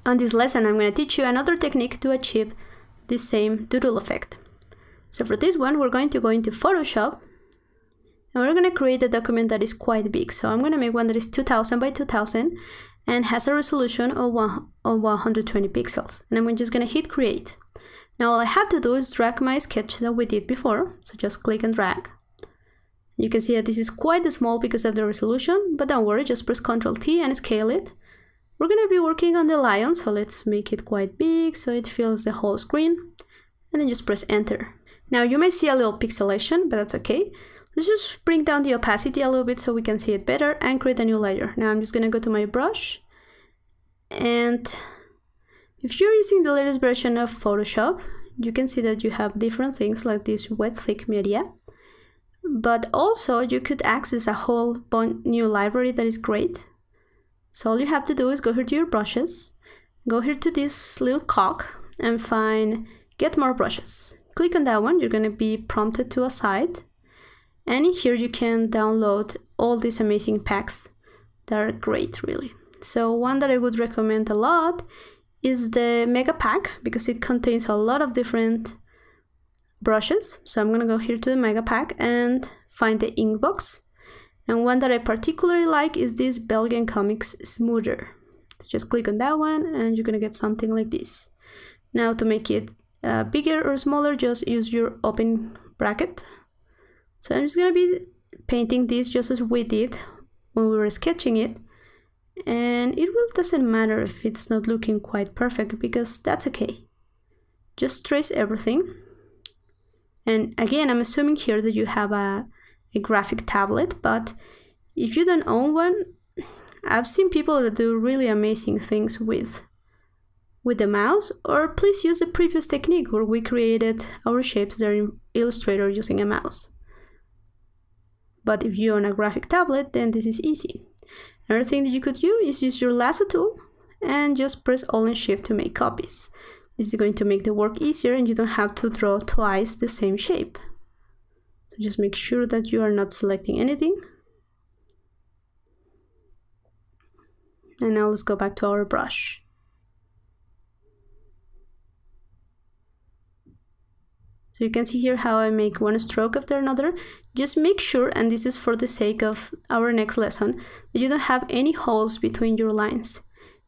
On this lesson, I'm going to teach you another technique to achieve the same doodle effect. So for this one, we're going to go into Photoshop and we're going to create a document that is quite big. So I'm going to make one that is 2000 by 2000 and has a resolution of 120 pixels. And I'm just going to hit create. Now all I have to do is drag my sketch that we did before. So just click and drag. You can see that this is quite small because of the resolution, but don't worry, just press Ctrl T and scale it. We're going to be working on the lion, so let's make it quite big so it fills the whole screen, and then just press enter. Now you may see a little pixelation, but that's okay. Let's just bring down the opacity a little bit so we can see it better and create a new layer. Now I'm just going to go to my brush, and if you're using the latest version of Photoshop, you can see that you have different things like this wet thick media, but also you could access a whole new library that is great. So all you have to do is go here to your brushes, go here to this little cog and find get more brushes. Click on that one, you're going to be prompted to a site, and in here you can download all these amazing packs that are great really. So one that I would recommend a lot is the Mega Pack because it contains a lot of different brushes. So I'm going to go here to the Mega Pack and find the ink box. And one that I particularly like is this Belgian Comics Smoother. So just click on that one and you're going to get something like this. Now to make it bigger or smaller, just use your open bracket. So I'm just going to be painting this just as we did when we were sketching it. And it really doesn't matter if it's not looking quite perfect because that's okay. Just trace everything. And again, I'm assuming here that you have a graphic tablet, but if you don't own one, I've seen people that do really amazing things with the mouse, or please use the previous technique where we created our shapes there in Illustrator using a mouse. But if you own a graphic tablet, then this is easy. Another thing that you could do is use your lasso tool and just press Alt and Shift to make copies. This is going to make the work easier and you don't have to draw twice the same shape. So just make sure that you are not selecting anything. And now let's go back to our brush. So you can see here how I make one stroke after another. Just make sure, and this is for the sake of our next lesson, that you don't have any holes between your lines.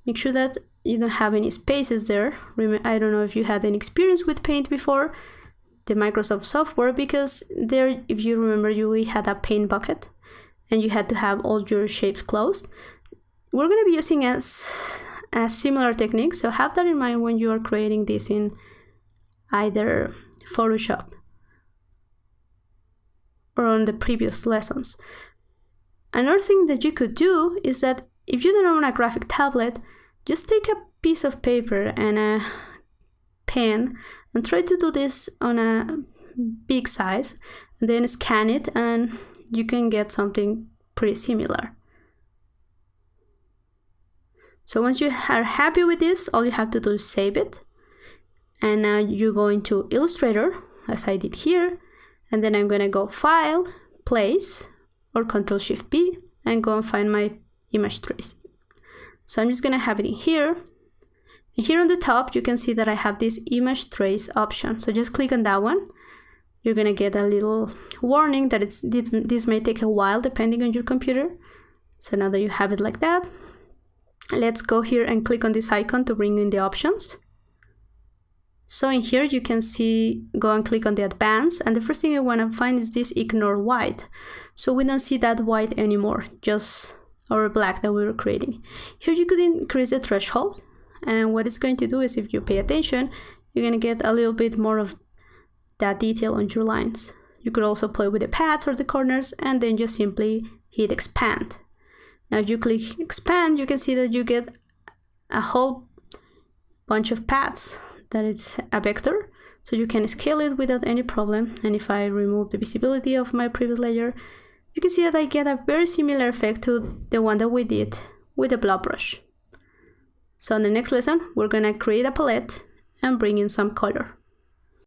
Make sure that you don't have any spaces there. I don't know if you had any experience with Paint before, the Microsoft software, because there, if you remember, we had a paint bucket and you had to have all your shapes closed. We're going to be using a similar technique, so have that in mind when you are creating this in either Photoshop or on the previous lessons. Another thing that you could do is that if you don't own a graphic tablet, just take a piece of paper and a pen and try to do this on a big size and then scan it and you can get something pretty similar. So once you are happy with this, all you have to do is save it. And now you go into Illustrator, as I did here, and then I'm going to go File, Place, or Ctrl-Shift-P, and go and find my image trace. So I'm just going to have it in here. And here on the top, you can see that I have this image trace option. So just click on that one. You're going to get a little warning that this may take a while depending on your computer. So now that you have it like that, let's go here and click on this icon to bring in the options. So in here you can see, go and click on the advanced, and the first thing I want to find is this ignore white. So we don't see that white anymore, just our black that we were creating. Here you could increase the threshold, and what it's going to do is if you pay attention, you're going to get a little bit more of that detail on your lines. You could also play with the pads or the corners and then just simply hit expand. Now if you click expand, you can see that you get a whole bunch of pads. That it's a vector, so you can scale it without any problem. And if I remove the visibility of my previous layer, you can see that I get a very similar effect to the one that we did with the blob brush. So in the next lesson, we're gonna create a palette and bring in some color.